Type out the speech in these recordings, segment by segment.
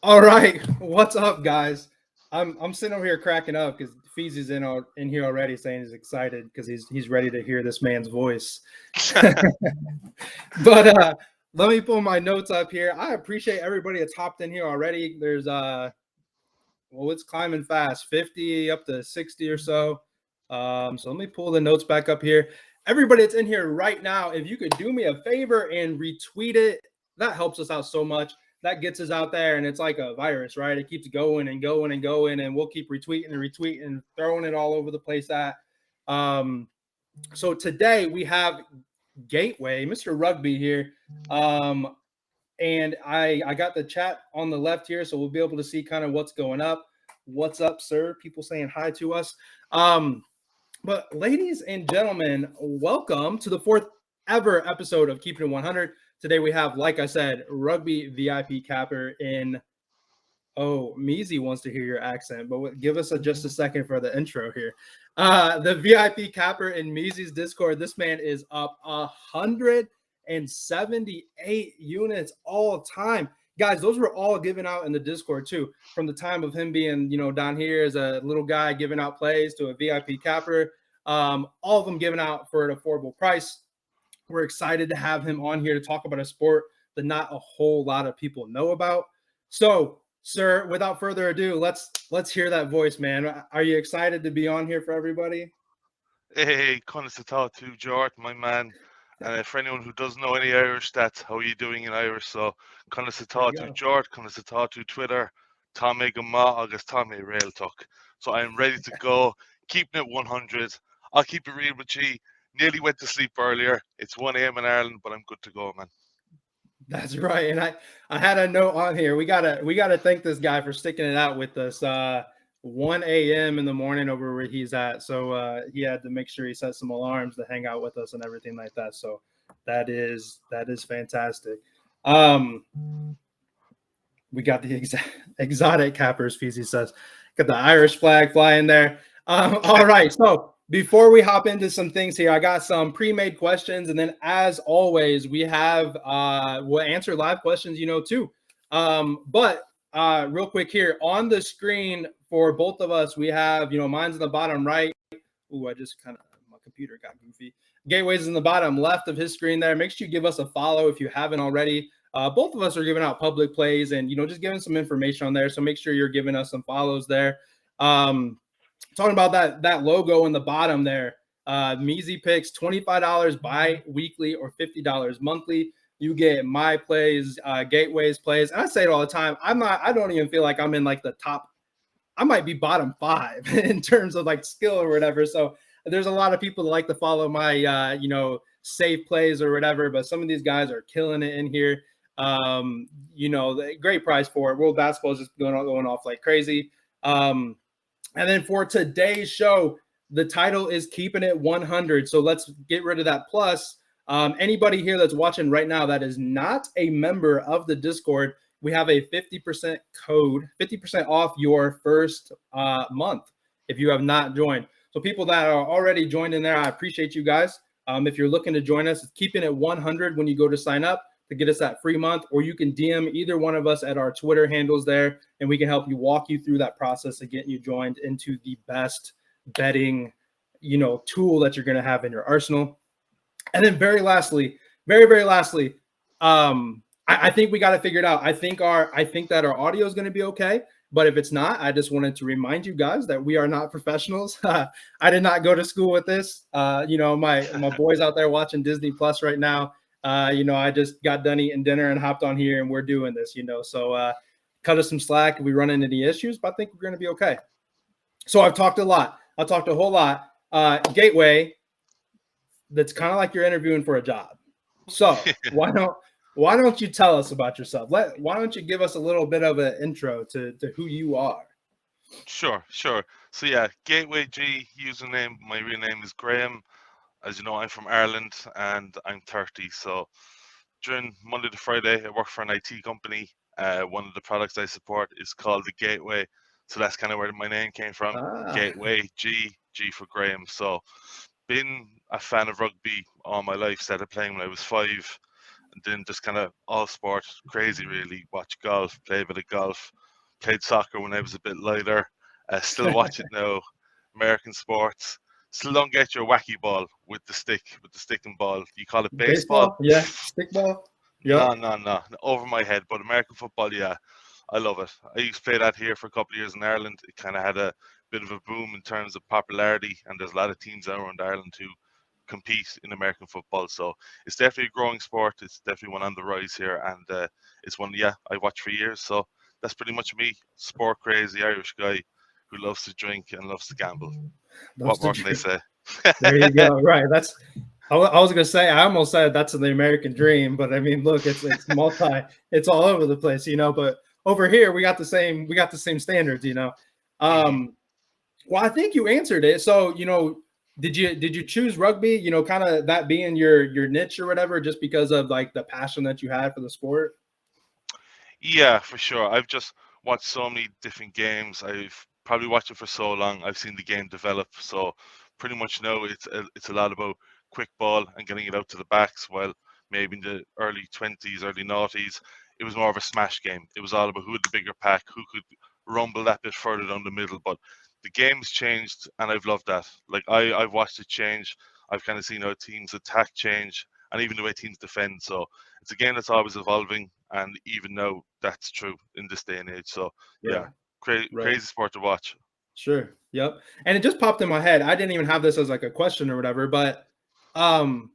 All right, what's up, guys? I'm sitting over here cracking up because Feezy's in here already, saying he's excited because he's ready to hear this man's voice. But let me pull my notes up here. I appreciate everybody that's hopped in here already. There's well, it's climbing fast, 50 up to 60 or so. So let me pull the notes back up here. Everybody that's in here right now, if you could do me a favor and retweet it, that helps us out so much. That gets us out there, and it's like a virus, right? It keeps going and going and going, and we'll keep retweeting and retweeting and throwing it all over the place. Um, so today we have Gateway, Mr. Rugby here. And I got the chat on the left here, so we'll be able to see kind of what's going up. What's up, sir? People saying hi to us. But ladies and gentlemen, welcome to the fourth ever episode of Keeping It 100. Today we have, like I said, Rugby VIP capper in. Oh, Meezy wants to hear your accent, but give us just a second for the intro here. The VIP capper in Meezy's Discord. This man is up 178 units all time. Guys, those were all given out in the Discord too. From the time of him being, down here as a little guy giving out plays to a VIP capper, all of them given out for an affordable price. We're excited to have him on here to talk about a sport that not a whole lot of people know about. So, sir, without further ado, let's hear that voice, man. Are you excited to be on here for everybody? Hey, Constantine to George, my man. And for anyone who doesn't know any Irish, that's how you doing in Irish. So, There you Constantine to go. George, Constantine to Twitter, Tommy Gama, August Tommy Rail Tuck. So, I'm ready to go, keeping it 100. I'll keep it real with you. Nearly went to sleep earlier. It's 1 a.m. in Ireland, but I'm good to go, man. That's right. And I had a note on here. We gotta thank this guy for sticking it out with us. 1 a.m. in the morning over where he's at. So he had to make sure he set some alarms to hang out with us and everything like that. So that is fantastic. Um, we got the exotic cappers, Feezy says. Got the Irish flag flying there. All right. So before we hop into some things here, I got some pre-made questions. And then as always, we'll answer live questions, too. But real quick here on the screen for both of us, we have, mine's in the bottom right. Ooh, my computer got goofy. Gateway's in the bottom left of his screen there. Make sure you give us a follow if you haven't already. Both of us are giving out public plays and just giving some information on there. So make sure you're giving us some follows there. Talking about that logo in the bottom there. Meezy picks $25 bi-weekly or $50 monthly. You get my plays, Gateways plays. And I say it all the time. I don't even feel like I'm in like the top. I might be bottom five in terms of like skill or whatever. So there's a lot of people that like to follow my safe plays or whatever, but some of these guys are killing it in here. Great price for it. World basketball is just going off like crazy. And then for today's show, the title is Keeping It 100. So let's get rid of that plus. Anybody here that's watching right now that is not a member of the Discord, we have a 50% code, 50% off your first month if you have not joined. So people that are already joined in there, I appreciate you guys. If you're looking to join us, it's Keeping It 100 when you go to sign up to get us that free month, or you can DM either one of us at our Twitter handles there, and we can help you walk you through that process of getting you joined into the best betting, tool that you're going to have in your arsenal. And then very very lastly, I think we got to figure it out. I think that our audio is going to be okay. But if it's not, I just wanted to remind you guys that we are not professionals. I did not go to school with this. My boys out there watching Disney Plus right now. I just got done eating dinner and hopped on here, and we're doing this. So cut us some slack if we run into any issues. But I think we're going to be okay. So I've talked a lot. I've talked a whole lot. Gateway, that's kind of like you're interviewing for a job. So why don't you tell us about yourself? Why don't you give us a little bit of an intro to who you are? Sure. So yeah, Gateway G username. My real name is Graham. As you know, I'm from Ireland and I'm 30. So during Monday to Friday, I work for an IT company. One of the products I support is called the Gateway. So that's kind of where my name came from. Ah, Gateway G for Graham. So been a fan of rugby all my life. Started playing when I was 5. and then just kind of all sport, crazy really. Watch golf, play a bit of golf, played soccer when I was a bit lighter. Still watch it now. American sports. Still don't get your wacky ball with the stick and ball. You call it baseball? Baseball, yeah, stickball, No, yep. no, no, over my head. But American football, yeah, I love it. I used to play that here for a couple of years in Ireland. It kind of had a bit of a boom in terms of popularity, and there's a lot of teams around Ireland who compete in American football. So it's definitely a growing sport. It's definitely one on the rise here, and it's one, yeah, I watched for years. So that's pretty much me, sport crazy Irish guy who loves to drink and loves to gamble. Loves What to more can I drink. say? There you go. Right. That's. I was gonna say. I almost said that's the American dream, but I mean, look, it's multi. It's all over the place, you know. But over here, we got the same. We got the same standards, you know. Mhm. Well, I think you answered it. So, you know, did you choose rugby? You know, kind of that being your niche or whatever, just because of like the passion that you had for the sport. Yeah, for sure. I've just watched so many different games. I've probably watched it for so long. I've seen the game develop. So pretty much know it's a lot about quick ball and getting it out to the backs. While maybe in the early 20s, early noughties, it was more of a smash game. It was all about who had the bigger pack, who could rumble that bit further down the middle. But the game's changed, and I've loved that. Like I've watched it change. I've kind of seen how teams attack change, and even the way teams defend. So it's a game that's always evolving, and even now that's true in this day and age. So yeah, Yeah. Right. crazy sport to watch. Sure. Yep. And it just popped in my head. I didn't even have this as like a question or whatever, but um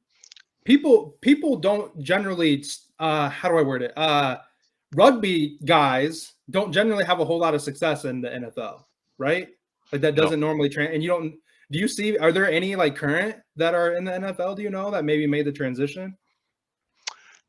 people don't generally how do I word it? Rugby guys don't generally have a whole lot of success in the NFL, right? Like that No, doesn't normally and you don't do you see are there any like current that are in the NFL, do you know, that maybe made the transition?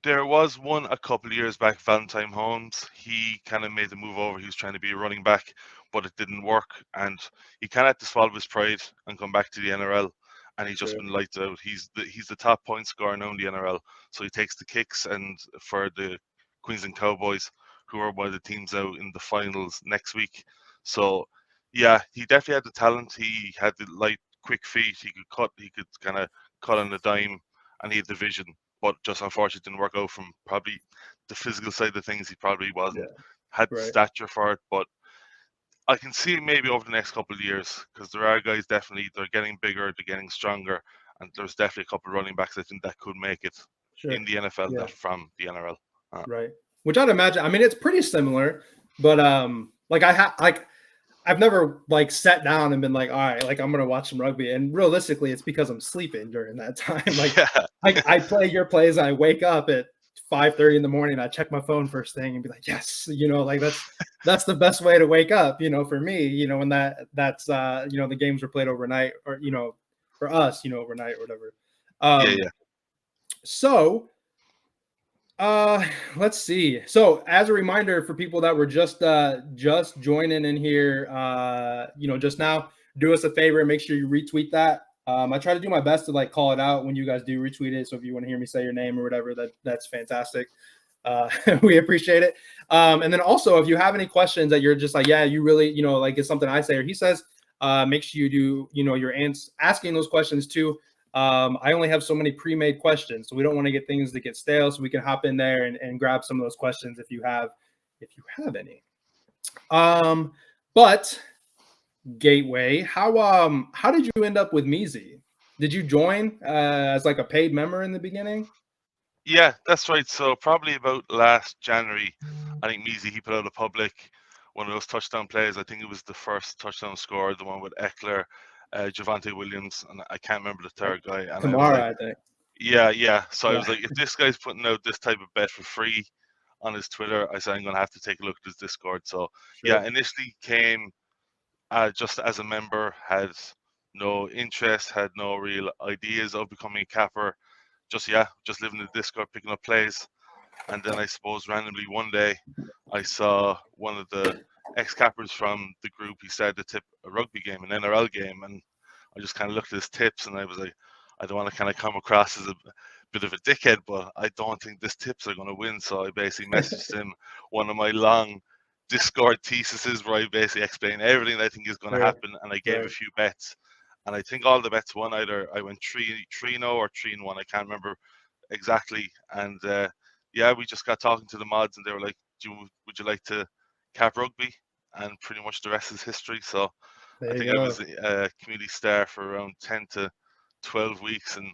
there was one a couple of years back, Valentine Holmes. He kind of made the move over. He was trying to be a running back, but it didn't work, and he kind of had to swallow his pride and come back to the NRL. And he's just Sure. been lights out. He's the top point scorer now in the NRL. So he takes the kicks, and for the Queensland Cowboys, who are one of the teams out in the finals next week. So yeah, he definitely had the talent. He had the light, quick feet. He could cut. He could kind of cut on a dime, and he had the vision, but just unfortunately didn't work out from probably the physical side of things. He probably Yeah. wasn't had the Right. stature for it, but I can see maybe over the next couple of years because there are guys definitely they're getting bigger, they're getting stronger, and there's definitely a couple of running backs I think that could make it Sure. in the NFL Yeah. that from the NRL. Right. Which I'd imagine. I mean, it's pretty similar, but like I've never like sat down and been like, all right, like I'm gonna watch some rugby. And realistically, it's because I'm sleeping during that time. Like Yeah, I play your plays, I wake up at 5:30 in the morning, I check my phone first thing and be like, yes, you know, like that's the best way to wake up, you know, for me, you know, when that's you know, the games were played overnight or you know, for us, you know, overnight or whatever. yeah, Um, yeah. so uh, let's see. So, as a reminder for people that were just joining in here, you know, just now, do us a favor and make sure you retweet that. I try to do my best to like call it out when you guys do retweet it. So if you want to hear me say your name or whatever, that's fantastic. We appreciate it. And then also, if you have any questions that you're just like, yeah, you really, you know, like it's something I say or he says, make sure you do, you know, your asking those questions too. I only have so many pre-made questions, so we don't want to get things that get stale. So we can hop in there and grab some of those questions if you have any. Um, but Gateway, how did you end up with Meezy? Did you join as like a paid member in the beginning? Yeah, that's right. So probably about last January, I think Measy he put out a public one of those touchdown plays. I think it was the first touchdown score, the one with Eckler, Javante Williams, and I can't remember the third guy. And I was like, Kamara, I think. yeah, yeah. So I Yeah, was like, if this guy's putting out this type of bet for free on his Twitter, I said I'm gonna have to take a look at his Discord. So yeah, sure. initially came just as a member, had no interest, had no real ideas of becoming a capper. Just yeah, just living in the Discord, picking up plays. And then I suppose randomly one day I saw one of the ex cappers from the group. He started to tip a rugby game, an NRL game, and I just kind of looked at his tips and I was like, I don't want to kind of come across as a bit of a dickhead, but I don't think this tips are going to win. So I basically messaged him one of my long Discord theses where I basically explain everything that I think is going to Sure. happen, and I gave a Right. few bets. And I think all the bets won. Either I went 3-0 or 3-1. I can't remember exactly. And yeah, we just got talking to the mods, and they were like, would you like to cap rugby? And pretty much the rest is history. So I There you think I was go. a community star for around 10 to 12 weeks, and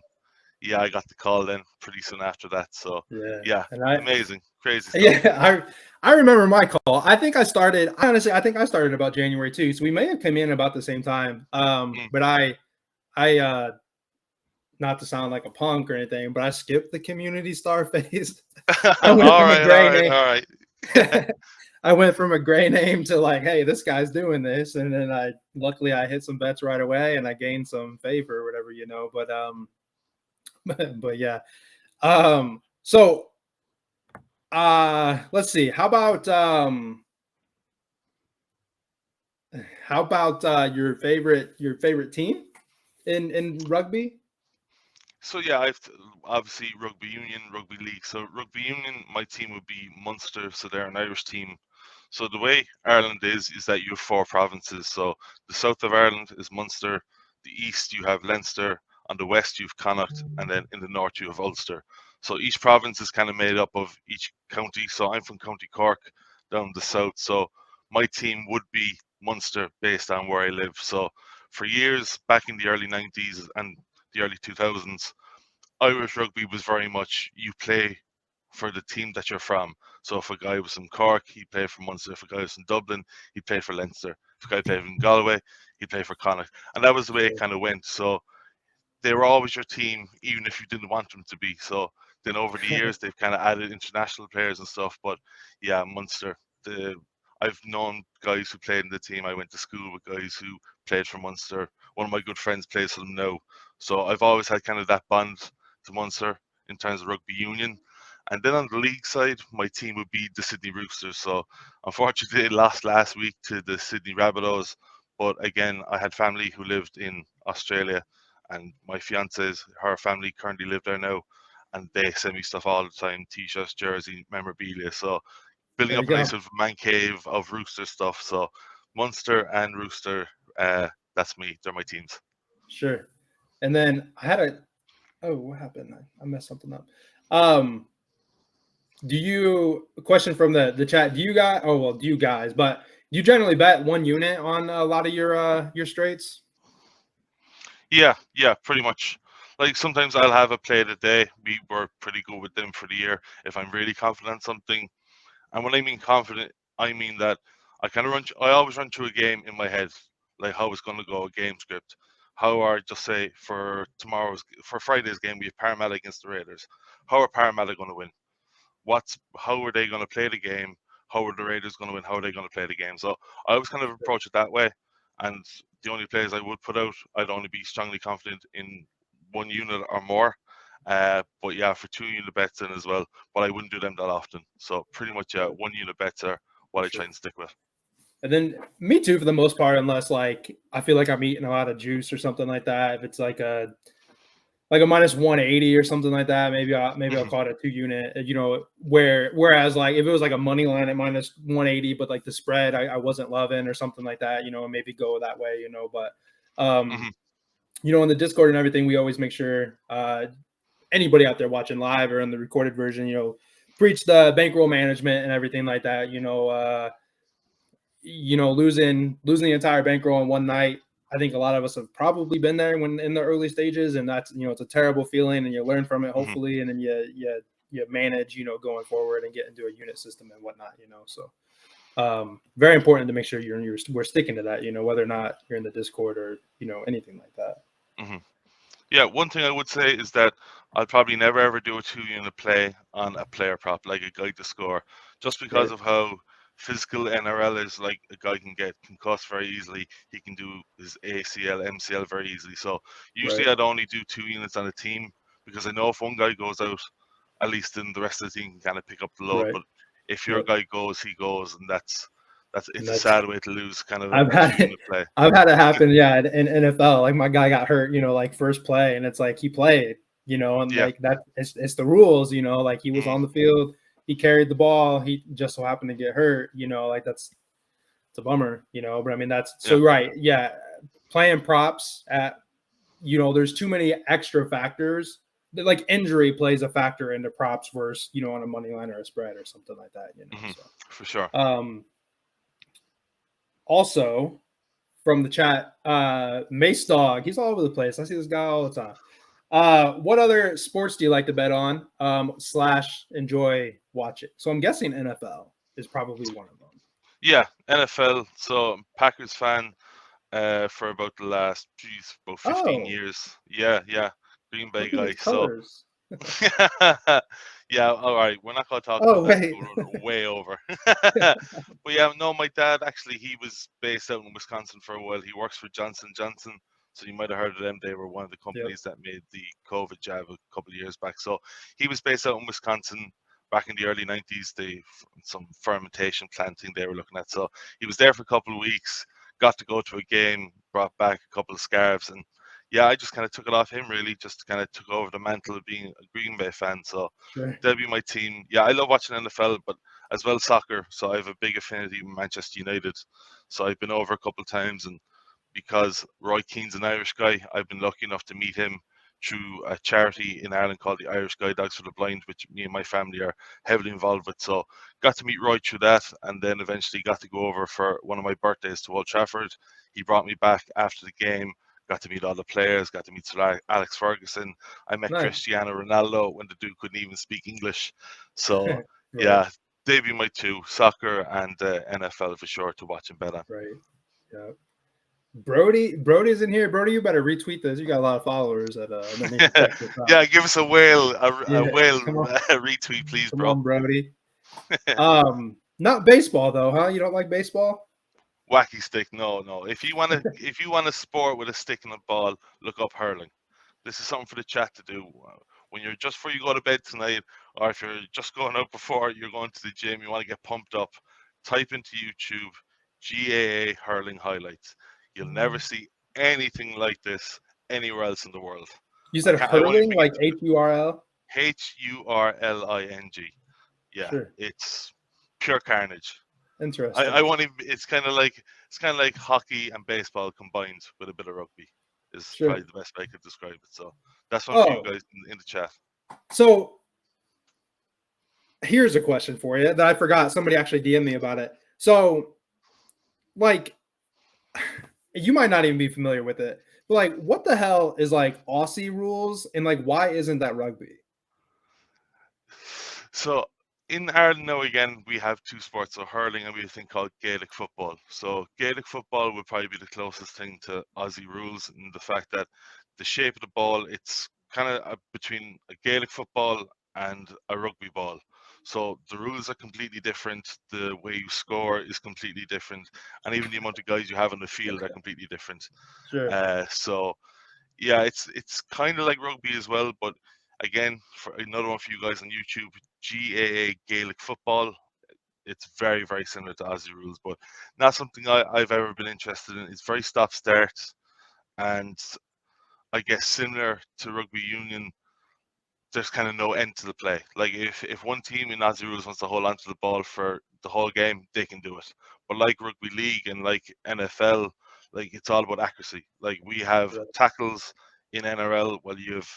yeah, I got the call then pretty soon after that. So Yeah, yeah, and I amazing, crazy stuff. yeah I remember my call. I think I started honestly. I think I started about January too. So we may have come in about the same time. Mm. But I not to sound like a punk or anything, but I skipped the community star phase. I went All from a right, all gray right, name. all right. I went from a gray name to like, hey, this guy's doing this, and then luckily I hit some bets right away, and I gained some favor or whatever, but yeah. So let's see. How about your favorite team in rugby? So yeah, I've obviously rugby union, rugby league. So rugby union, my team would be Munster. So they're an Irish team. So the way Ireland is that you have four provinces. So the south of Ireland is Munster, the east you have Leinster, on the west you have Connacht, and then in the north you have Ulster. So each province is kind of made up of each county. So I'm from County Cork, down the south. So my team would be Munster based on where I live. So for years back in the early 90s and the early 2000s, Irish rugby was very much you play for the team that you're from. So if a guy was from Cork, he played for Munster. If a guy was from Dublin, he played for Leinster. If a guy played from Galway, he played for Connacht. And that was the way it kind of went. So they were always your team, even if you didn't want them to be. So then over the years, they've kind of added international players and stuff. But yeah, Munster. I've known guys who played in the team. I went to school with guys who played for Munster. One of my good friends plays for them now. So I've always had kind of that bond to Munster in terms of rugby union. And then on the league side, my team would be the Sydney Roosters. So unfortunately, it lost last week to the Sydney Rabbitohs. But again, I had family who lived in Australia, and my fiance's her family currently live there now, and they send me stuff all the time: t-shirts, jersey, memorabilia. So building There you up a nice go. sort of man cave of Rooster stuff. So Munster and Rooster, that's me. They're my teams. Sure. And then what happened? I messed something up. Um, question from the chat? Do you guys? But do you generally bet one unit on a lot of your straights? Yeah, pretty much. Like sometimes I'll have a play of the day. We were pretty good with them for the year. If I'm really confident in something, and when I mean confident, I mean that I always run through a game in my head, like how it's going to go, a game script. How are, just say, for Friday's game, we have Parramatta against the Raiders. How are Parramatta going to win? How are they going to play the game? How are the Raiders going to win? How are they going to play the game? So I always kind of approach it that way. And the only players I would put out, I'd only be strongly confident in one unit or more. But yeah, for two unit bets in as well, but I wouldn't do them that often. So pretty much, yeah, one unit bets are what I Sure. try and stick with. And then me too for the most part, unless like I feel like I'm eating a lot of juice or something like that. If it's like a minus 180 or something like that, maybe I'll Hmm. call it a 2 unit. Whereas like if it was like a money line at minus 180, but like the spread I wasn't loving or something like that, maybe go that way. But Hmm. in the Discord and everything, we always make sure anybody out there watching live or in the recorded version, preach the bankroll management and everything like that. Losing the entire bankroll in one night. I think a lot of us have probably been there when in the early stages, and that's it's a terrible feeling, and you learn from it Hmm. hopefully, and then you manage going forward and get into a unit system and whatnot. So very important to make sure we're sticking to that. Whether or not you're in the Discord or anything like that. Hmm. Yeah, one thing I would say is that I'll probably never ever do a two unit play on a player prop like a guy to score, just because Right. of how physical NRL is. Like a guy can get concussed very easily. He can do his ACL, MCL very easily. So usually Right. I'd only do two units on a team because I know if one guy goes out, at least then the rest of the team can kind of pick up the load. Right. But if your Yep. guy goes, he goes, and And it's a that's sad way to lose kind of I've a two had it. unit play. I've had it happen. Yeah, in NFL, like my guy got hurt. Like first play, and it's like he played. And Yeah. like that, it's the rules. Like he was Mm, on the field, he carried the ball, he just so happened to get hurt. Like it's a bummer. But I mean that's yeah. so right. Yeah, playing props at there's too many extra factors like injury plays a factor into props versus, on a money line or a spread or something like that, So for sure. Also from the chat, Mace Dog, he's all over the place. I see this guy all the time. What other sports do you like to bet on? / enjoy watching? So I'm guessing NFL is probably one of them. Yeah, NFL. So Packers fan for about the last, about 15 years. Yeah. Green Bay Look at guy. his So colors. yeah, all right. We're not going to talk Oh, about that. wait. We're way over. But yeah, no, my dad actually, he was based out in Wisconsin for a while. He works for Johnson Johnson. So you might have heard of them. They were one of the companies that made the COVID jab a couple of years back. So he was based out in Wisconsin back in the early 90s. Some fermentation planting they were looking at. So he was there for a couple of weeks, got to go to a game, brought back a couple of scarves, and yeah, I just kind of took it off him, really. Just kind of took over the mantle of being a Green Bay fan. So they'll be my team. Yeah, I love watching NFL, but as well soccer. So I have a big affinity with Manchester United. So I've been over a couple of times, and because Roy Keane's an Irish guy, I've been lucky enough to meet him through a charity in Ireland called the Irish Guide Dogs for the Blind, which me and my family are heavily involved with. So got to meet Roy through that, and then eventually got to go over for one of my birthdays to Old Trafford. He brought me back after the game. Got to meet all the players, got to meet Sir Alex Ferguson. I met Cristiano Ronaldo when the dude couldn't even speak English. So, yeah, they'd be my two, soccer and NFL for sure, to watch and bet on. Right, yeah. Brody's in here. Brody, you better retweet this. You got a lot of followers. Yeah, give us a whale retweet, please, Come bro. on, Brody. Not baseball though, huh? You don't like baseball? Wacky stick, no. If you want a sport with a stick and a ball, look up hurling. This is something for the chat to do. When you're just before you go to bed tonight, or if you're just going out before you're going to the gym, you want to get pumped up, type into YouTube GAA hurling highlights. You'll never see anything like this anywhere else in the world. You said hurling, like HURL? HURLING. Yeah, it's pure carnage. Interesting. I want to. It's kind of like hockey and baseball combined with a bit of rugby. Is probably the best way I could describe it. So that's one for you guys in the chat. So here's a question for you that I forgot. Somebody actually DM'd me about it. So, like, you might not even be familiar with it, but like, what the hell is like Aussie rules, and like, why isn't that rugby? So in Ireland now, again, we have two sports, so hurling and we have a thing called Gaelic football. So Gaelic football would probably be the closest thing to Aussie rules in the fact that the shape of the ball, it's kind of between a Gaelic football and a rugby ball. So the rules are completely different. The way you score is completely different. And even the amount of guys you have on the field are completely different. So yeah, it's kind of like rugby as well, but again, for another one for you guys on YouTube, GAA Gaelic football. It's very, very similar to Aussie rules, but not something I've ever been interested in. It's very stop-start, and I guess similar to rugby union, there's kind of no end to the play. Like if one team in Aussie rules wants to hold onto the ball for the whole game, they can do it. But like rugby league and like NFL, like it's all about accuracy. Like we have tackles in NRL, while you have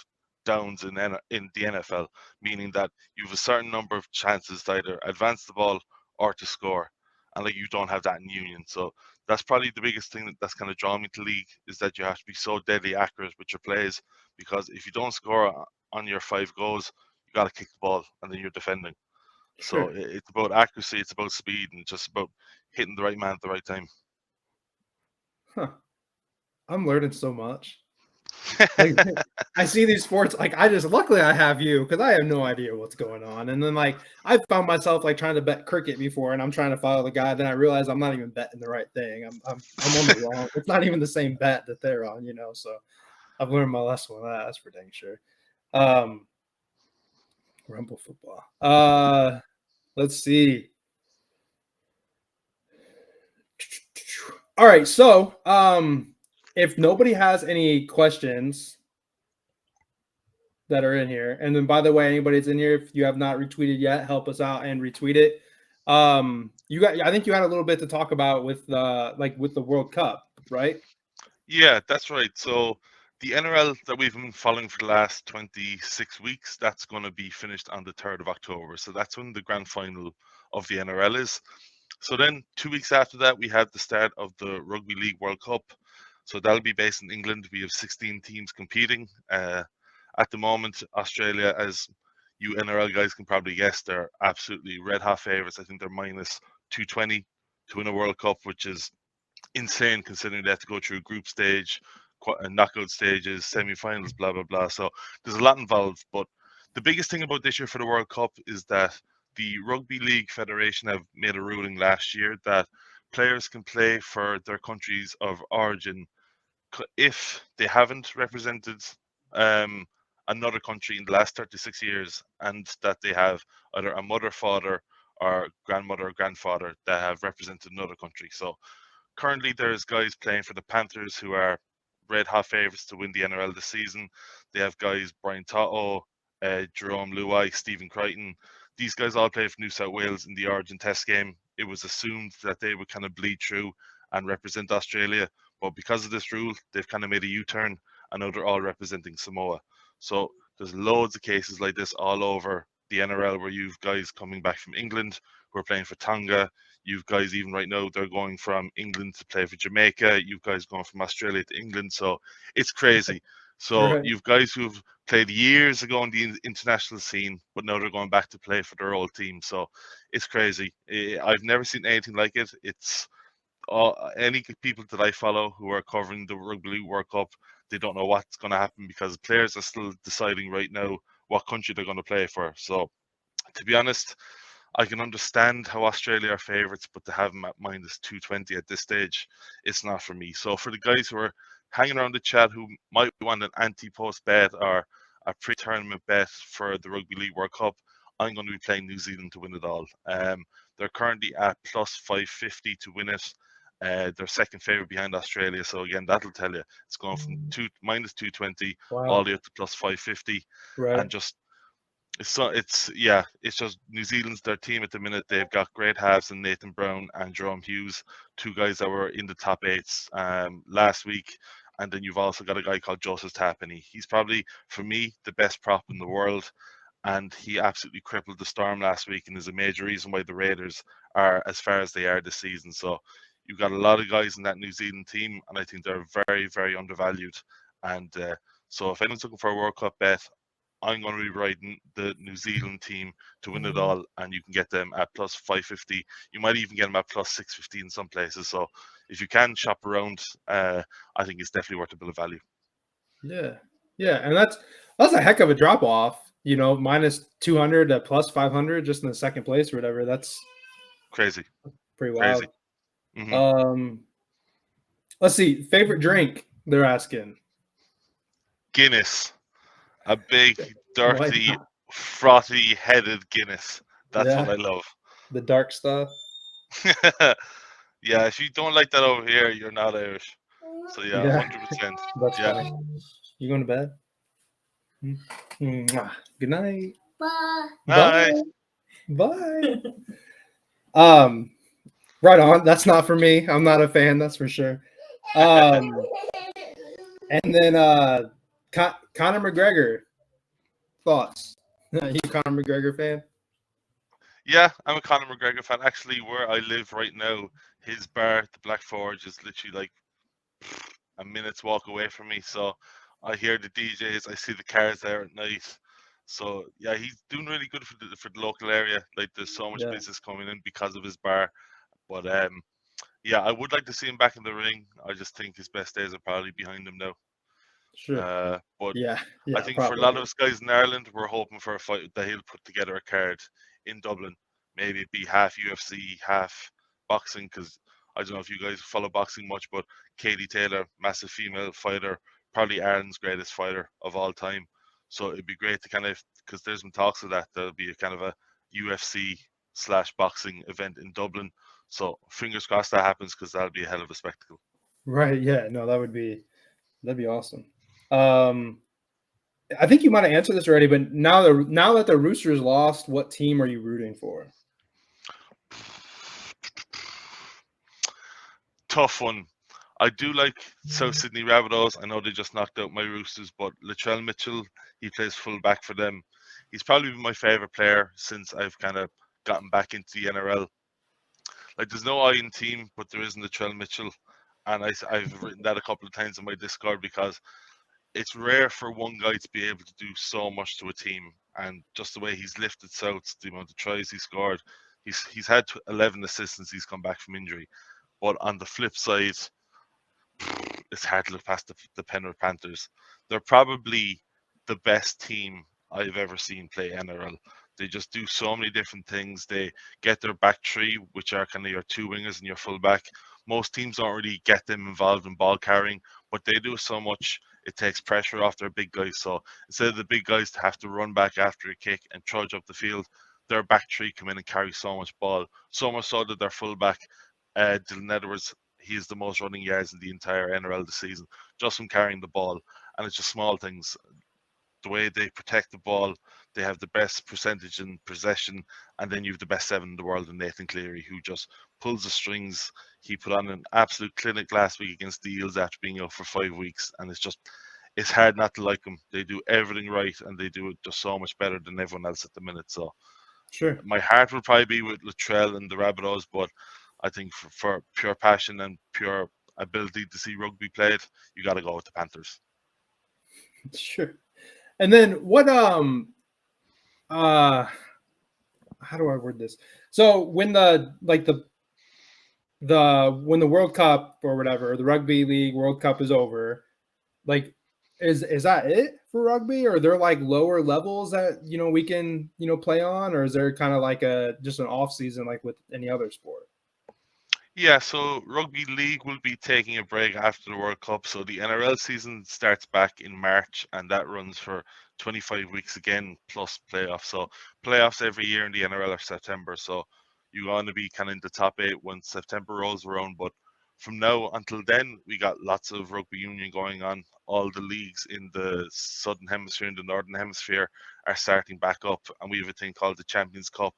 downs in the NFL, meaning that you have a certain number of chances to either advance the ball or to score, and like you don't have that in union. So that's probably the biggest thing that's kind of drawn me to league, is that you have to be so deadly accurate with your plays, because if you don't score on your 5 goals, you got to kick the ball and then you're defending. So it's about accuracy, it's about speed, and just about hitting the right man at the right time. I'm learning so much. Like, I see these sports, like luckily I have you, because I have no idea what's going on. And then like I've found myself like trying to bet cricket before, and I'm trying to follow the guy, then I realize I'm not even betting the right thing. I'm on the wrong. It's not even the same bet that they're on, So I've learned my lesson with that. That's for dang sure. Rumble football. Let's see. All right, so if nobody has any questions that are in here, and then by the way, anybody's in here, if you have not retweeted yet, help us out and retweet it. I think you had a little bit to talk about with with the World Cup, right? Yeah, that's right. So the NRL that we've been following for the last 26 weeks, that's going to be finished on the 3rd of October. So that's when the grand final of the NRL is. So then 2 weeks after that, we have the start of the Rugby League World Cup. So that'll be based in England. We have 16 teams competing. At the moment, Australia, as you NRL guys can probably guess, they're absolutely red hot favourites. I think they're minus 220 to win a World Cup, which is insane considering they have to go through group stage, knockout stages, semi-finals, blah blah blah. So there's a lot involved. But the biggest thing about this year for the World Cup is that the Rugby League Federation have made a ruling last year that players can play for their countries of origin if they haven't represented another country in the last 36 years, and that they have either a mother, father, or grandmother or grandfather that have represented another country. So currently there's guys playing for the Panthers who are red hot favourites to win the NRL this season. They have guys Brian Toto, Jerome Luai, Stephen Crichton. These guys all play for New South Wales in the Origin Test game. It was assumed that they would kind of bleed through and represent Australia, but because of this rule, they've kind of made a U-turn, and now they're all representing Samoa. So there's loads of cases like this all over the NRL where you've guys coming back from England who are playing for Tonga. You've guys even right now, they're going from England to play for Jamaica. You've guys going from Australia to England. So it's crazy. So Right. you've guys who've played years ago in the international scene, but now they're going back to play for their old team. So it's crazy. I've never seen anything like it. It's any people that I follow who are covering the Rugby League World Cup, they don't know what's going to happen because players are still deciding right now what country they're going to play for. So to be honest, I can understand how Australia are favourites, but to have them at minus 220 at this stage, it's not for me. So for the guys who are hanging around the chat who might want an anti-post bet or a pre-tournament bet for the Rugby League World Cup, I'm going to be playing New Zealand to win it all. They're currently at plus 550 to win it. They're second favourite behind Australia. So again, that'll tell you it's going from minus 220 all Wow. the way up to plus 550, Right. and just it's just New Zealand's their team at the minute. They've got great halves in Nathan Brown and Jerome Hughes, two guys that were in the top eights last week. And then you've also got a guy called Joseph Tapani. He's probably, for me, the best prop in the world. And he absolutely crippled the Storm last week and is a major reason why the Raiders are as far as they are this season. So you've got a lot of guys in that New Zealand team, and I think they're very, very undervalued. And so if anyone's looking for a World Cup bet, I'm going to be riding the New Zealand team to win it all, and you can get them at plus 550. You might even get them at plus 650 in some places. So if you can shop around, I think it's definitely worth a bit of value. Yeah. Yeah. And that's a heck of a drop off, minus 200 to plus 500 just in the second place or whatever. That's Crazy. pretty wild. Mm-hmm. Let's see. Favorite drink, they're asking. Guinness. A big, Why dirty, not? frothy-headed Guinness. That's what I love. The dark stuff. Yeah, if you don't like that over here, you're not Irish. So yeah, 100%. That's Yeah. funny. You going to bed? Good night. Bye. Bye. Right on. That's not for me. I'm not a fan, that's for sure. And then Conor McGregor. Thoughts? Are you a Conor McGregor fan? Yeah, I'm a Conor McGregor fan. Actually, where I live right now, his bar, the Black Forge, is literally like a minute's walk away from me. So I hear the DJs, I see the cars there at night. So yeah, he's doing really good for the local area. Like there's so much business coming in because of his bar. But yeah, I would like to see him back in the ring. I just think his best days are probably behind him now. Sure. But Yeah, I think probably. for a lot of us guys in Ireland, we're hoping for a fight that he'll put together a card in Dublin. Maybe it be half UFC, half boxing, because I don't know if you guys follow boxing much, but Katie Taylor, massive female fighter, probably Ireland's greatest fighter of all time. So it'd be great to kind of, because there's been talks of that, there'll be a kind of a UFC/boxing event in Dublin. So fingers crossed that happens, because that'll be a hell of a spectacle. Right. Yeah. No, that'd be awesome. I think you might have answered this already, but now that the Roosters lost, what team are you rooting for? Tough one. I do like South Sydney Rabbitohs. I know they just knocked out my Roosters, but Latrell Mitchell, he plays full back for them. He's probably been my favourite player since I've kind of gotten back into the NRL. Like, there's no I in team, but there is Latrell Mitchell. And I've written that a couple of times in my Discord because it's rare for one guy to be able to do so much to a team. And just the way he's lifted South, the amount of tries he scored, he's had 11 assists since he's come back from injury. But on the flip side, it's hard to look past the Penrith Panthers. They're probably the best team I've ever seen play NRL. They just do so many different things. They get their back three, which are kind of your two wingers and your fullback. Most teams don't really get them involved in ball carrying, but they do so much. It takes pressure off their big guys. So instead of the big guys to have to run back after a kick and trudge up the field, their back three come in and carry so much ball. So much so that their fullback, Dylan Edwards, he is the most running yards in the entire NRL this season, just from carrying the ball. And it's just small things. The way they protect the ball, they have the best percentage in possession, and then you have the best seven in the world in Nathan Cleary, who just pulls the strings. He put on an absolute clinic last week against the Eels after being out for 5 weeks, and it's hard not to like them. They do everything right, and they do it just so much better than everyone else at the minute. So Sure. my heart would probably be with Latrell and the Rabbitohs, but I think for pure passion and pure ability to see rugby played, you got to go with the Panthers. Sure. And then what how do I word this? So when the when the World Cup or whatever, the Rugby League World Cup is over, like is that it for rugby, or are there like lower levels that we can play on, or is there kind of like just an off season like with any other sport? Yeah, so Rugby League will be taking a break after the World Cup. So the NRL season starts back in March, and that runs for 25 weeks again, plus playoffs. So playoffs every year in the NRL are September. So you want to be kind of in the top 8 when September rolls around. But from now until then, we got lots of rugby union going on. All the leagues in the Southern Hemisphere and the Northern Hemisphere are starting back up. And we have a thing called the Champions Cup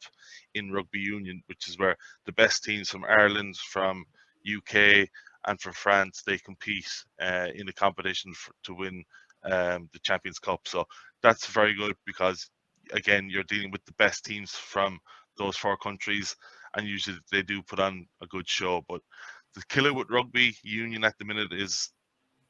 in rugby union, which is where the best teams from Ireland, from UK, and from France, they compete in a competition to win the Champions Cup. So that's very good because, again, you're dealing with the best teams from those 4 countries, and usually they do put on a good show. But the killer with rugby union at the minute is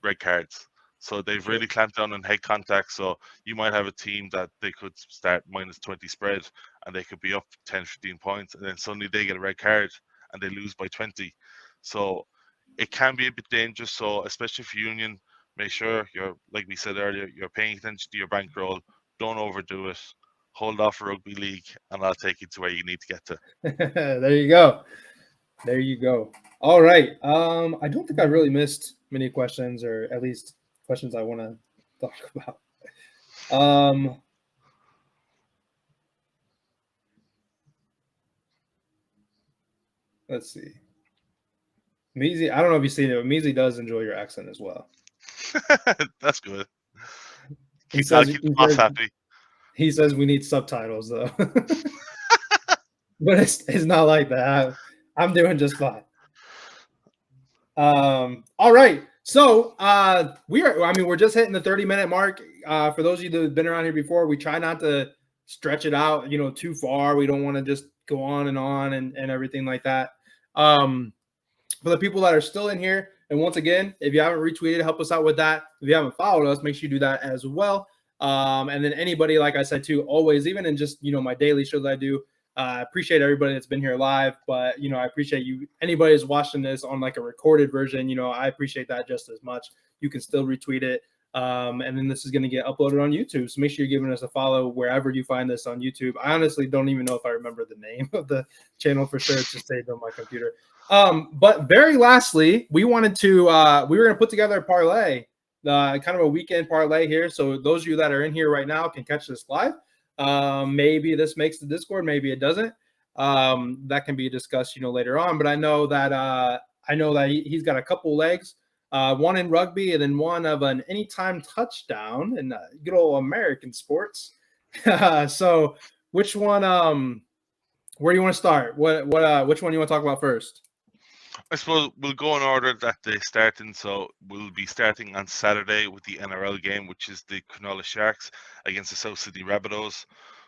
red cards. So they've really clamped down on head contact. So you might have a team that they could start minus 20 spread and they could be up 10, 15 points. And then suddenly they get a red card and they lose by 20. So it can be a bit dangerous. So especially for union, make sure you're, like we said earlier, you're paying attention to your bankroll. Don't overdo it. Hold off for rugby league and I'll take you to where you need to get to. There you go. There you go. All right. I don't think I really missed many questions, or at least questions I want to talk about. Let's see. Measy, I don't know if you've seen it, but Measy does enjoy your accent as well. That's good. He Keep the boss happy. He says we need subtitles though. But it's not like that. I'm doing just fine. All right. So we're just hitting the 30-minute mark. For those of you that have been around here before, we try not to stretch it out, too far. We don't want to just go on and everything like that. For the people that are still in here, and once again, if you haven't retweeted, help us out with that. If you haven't followed us, make sure you do that as well. And then anybody, like I said too, always, even in just my daily show that I do, I appreciate everybody that's been here live, but I appreciate you. Anybody who's watching this on like a recorded version, I appreciate that just as much. You can still retweet it. And then this is going to get uploaded on YouTube. So make sure you're giving us a follow wherever you find this on YouTube. I honestly don't even know if I remember the name of the channel for sure. It's just saved on my computer. But very lastly, we were going to put together a parlay, kind of a weekend parlay here. So those of you that are in here right now can catch this live. Maybe this makes the Discord, maybe it doesn't. That can be discussed, later on. But I know that he's got a couple legs. One in rugby and then one of an anytime touchdown in good old American sports. So which one, where do you want to start? Which one do you want to talk about first? I suppose we'll go in order that they start in. So we'll be starting on Saturday with the NRL game, which is the Cronulla Sharks against the South Sydney Rabbitohs.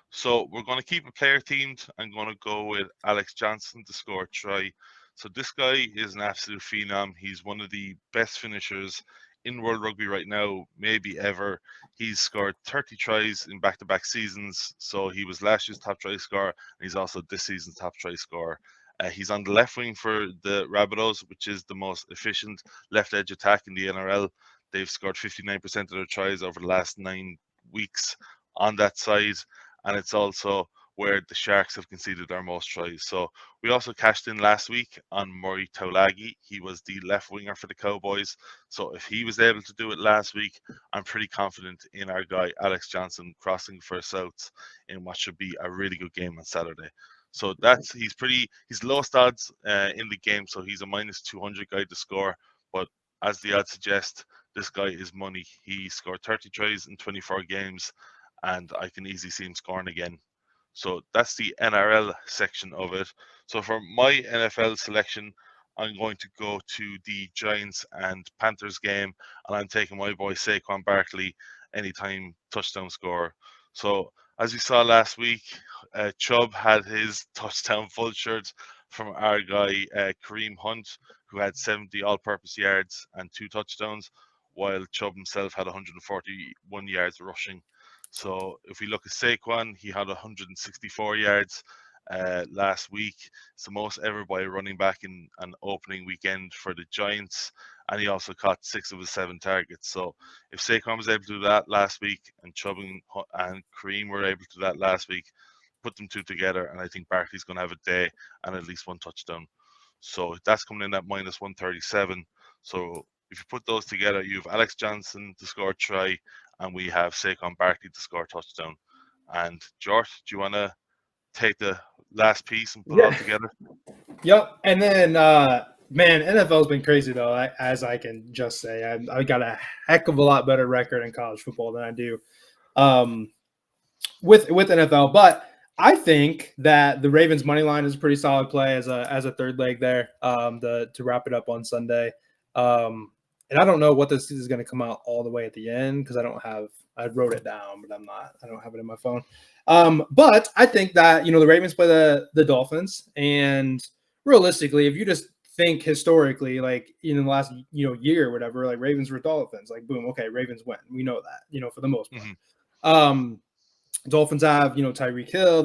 So we're going to keep it player themed. I'm going to go with Alex Johnson to score a try. So this guy is an absolute phenom. He's one of the best finishers in World Rugby right now, maybe ever. He's scored 30 tries in back-to-back seasons. So he was last year's top try scorer, and he's also this season's top try scorer. He's on the left wing for the Rabbitohs, which is the most efficient left edge attack in the NRL. They've scored 59% of their tries over the last 9 weeks on that side, and it's also where the Sharks have conceded their most tries. So we also cashed in last week on Murray Taulagi. He was the left winger for the Cowboys. So if he was able to do it last week, I'm pretty confident in our guy Alex Johnson crossing for Souths in what should be a really good game on Saturday. So he's lowest odds in the game, so he's a minus 200 guy to score. But as the odds suggest, this guy is money. He scored 30 tries in 24 games, and I can easily see him scoring again. So that's the NRL section of it. So for my NFL selection, I'm going to go to the Giants and Panthers game, and I'm taking my boy Saquon Barkley anytime touchdown scorer. So as we saw last week, Chubb had his touchdown vultured from our guy Kareem Hunt, who had 70 all-purpose yards and 2 touchdowns, while Chubb himself had 141 yards rushing. So if we look at Saquon, he had 164 yards last week. It's the most ever by a running back in an opening weekend for the Giants, and he also caught 6 of his 7 targets. So if Saquon was able to do that last week, and Chubb and Kareem were able to do that last week, put them two together, and I think Barkley's going to have a day and at least 1 touchdown. So that's coming in at minus 137. So if you put those together, you have Alex Johnson to score a try, and we have Saquon Barkley to score a touchdown. And George, do you want to take the last piece and put it all together? Yep. And then, man, NFL's been crazy though. As I can just say, I got a heck of a lot better record in college football than I do with NFL. But I think that the Ravens money line is a pretty solid play as a third leg there to wrap it up on Sunday. And I don't know what this is going to come out all the way at the end because I wrote it down, but I don't have it in my phone. But I think that, the Ravens play the Dolphins, and realistically, if you just think historically, like in the last, year or whatever, like Ravens were Dolphins, like boom, okay, Ravens win. We know that, for the most part. Mm-hmm. Dolphins have, Tyreek Hill.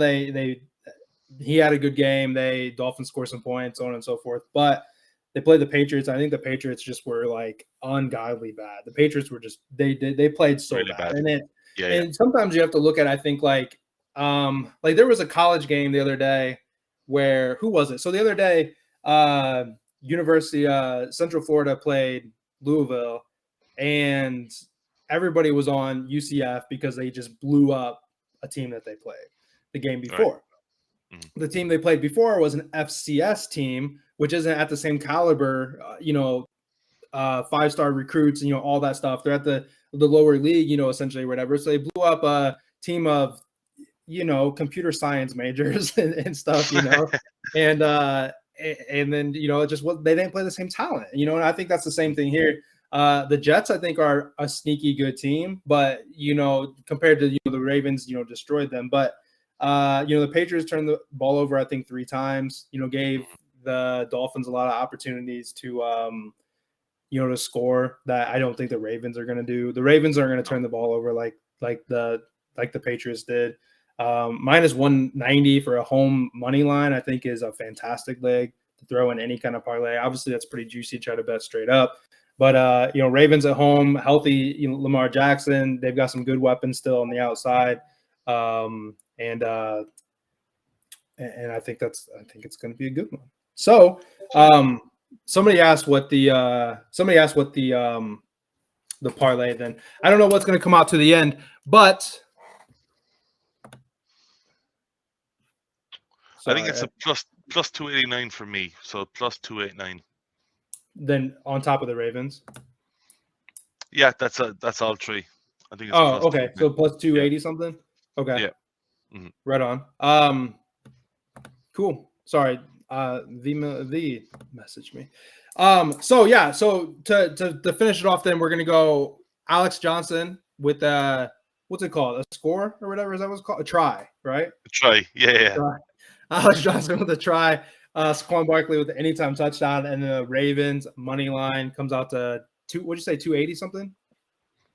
He had a good game. Dolphins score some points, so on and so forth. But they played the Patriots. I think the Patriots just were like ungodly bad. The Patriots were just they played so really bad. And sometimes you have to look at, I think, like there was a college game the other day where who was it? So the other day, University Central Florida played Louisville, and everybody was on UCF because they just blew up a team that they played the game before. Right. The team they played before was an FCS team, which isn't at the same caliber, 5-star recruits, all that stuff. They're at the lower league, essentially, whatever. So they blew up a team of, computer science majors and stuff, and then, they didn't play the same talent, and I think that's the same thing here. The Jets, I think, are a sneaky good team, but, compared to, the Ravens, destroyed them. But, the Patriots turned the ball over, I think, 3 times, gave the Dolphins a lot of opportunities to, to score that I don't think the Ravens are going to do. The Ravens are going to turn the ball over like the Patriots did. Minus 190 for a home money line, I think, is a fantastic leg to throw in any kind of parlay. Obviously, that's pretty juicy to try to bet straight up. But, Ravens at home, healthy, Lamar Jackson. They've got some good weapons still on the outside. And I think it's going to be a good one. So somebody asked what the parlay, then I don't know what's going to come out to the end, but I think it's a plus 289 for me. So plus 289. Then on top of the Ravens. Yeah, that's all 3. I think it's okay. So plus 280 something. Okay. Yeah. Mm-hmm. Right on. Cool. Sorry, the message me. So yeah, so to finish it off, then we're gonna go Alex Johnson with what's it called? A score or whatever is that what's called? A try, right? Try. Yeah. Try. Alex Johnson with a try. Saquon Barkley with the anytime touchdown, and the Ravens money line comes out to what'd you say, 280 something?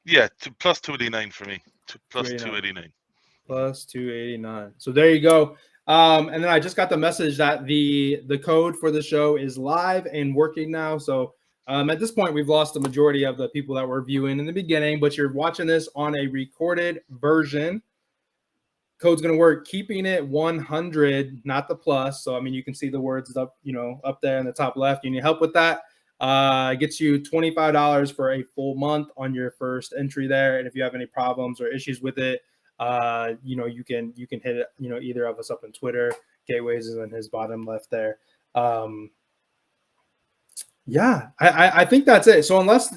Yeah, plus 289 for me. Plus 289. 289. Plus 289. So there you go. And then I just got the message that the code for the show is live and working now. So at this point, we've lost the majority of the people that were viewing in the beginning, but you're watching this on a recorded version. Code's going to work, keeping it 100, not the plus. So, I mean, you can see the words up, up there in the top left. You need help with that. It gets you $25 for a full month on your first entry there. And if you have any problems or issues with it, you can hit it, either of us up on Twitter. Gateways is in his bottom left there. Yeah, I think that's it. So unless,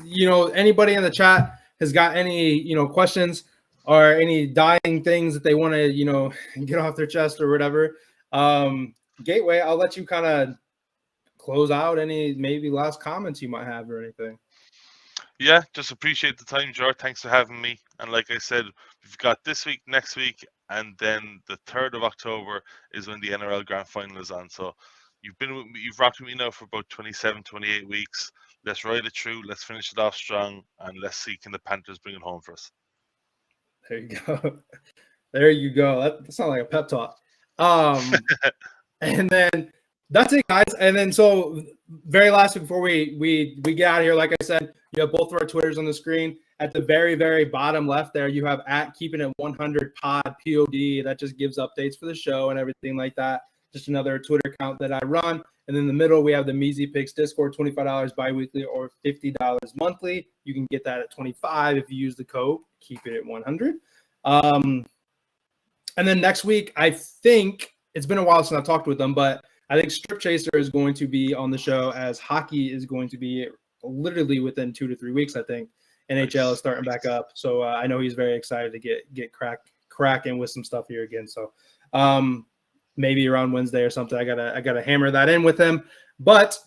anybody in the chat has got any, questions or any dying things that they want to, get off their chest or whatever, Gateway, I'll let you kind of close out any maybe last comments you might have or anything. Yeah, just appreciate the time, George. Thanks for having me. And like I said, we've got this week, next week, and then the 3rd of October is when the NRL Grand Final is on. So you've rocked with me now for about 27, 28 weeks. Let's ride it through. Let's finish it off strong, and let's see can the Panthers bring it home for us. There you go. There you go. That sounds like a pep talk. And then that's it, guys. And then so very last before we get out of here, like I said, you have both of our Twitters on the screen. At the very, very bottom left there, you have at Keeping It 100 pod, POD. That just gives updates for the show and everything like that. Just another Twitter account that I run. And in the middle, we have the Measy Picks Discord, $25 biweekly or $50 monthly. You can get that at $25 if you use the code Keep It at 100. And then next week, I think it's been a while since I've talked with them, but I think Strip Chaser is going to be on the show, as hockey is going to be literally within 2 to 3 weeks. I think NHL is starting back up, so I know he's very excited to get cracking with some stuff here again. So maybe around Wednesday or something, I gotta hammer that in with him. But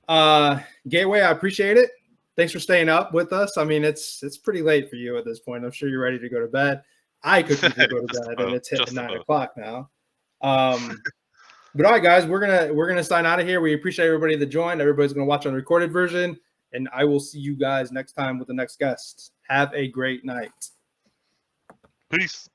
Gateway, I appreciate it. Thanks for staying up with us. I mean, it's pretty late for you at this point. I'm sure you're ready to go to bed. I could go to bed, and it's hitting 9 o'clock now. But all right, guys, we're gonna sign out of here. We appreciate everybody that joined. Everybody's gonna watch on the recorded version, and I will see you guys next time with the next guest. Have a great night. Peace.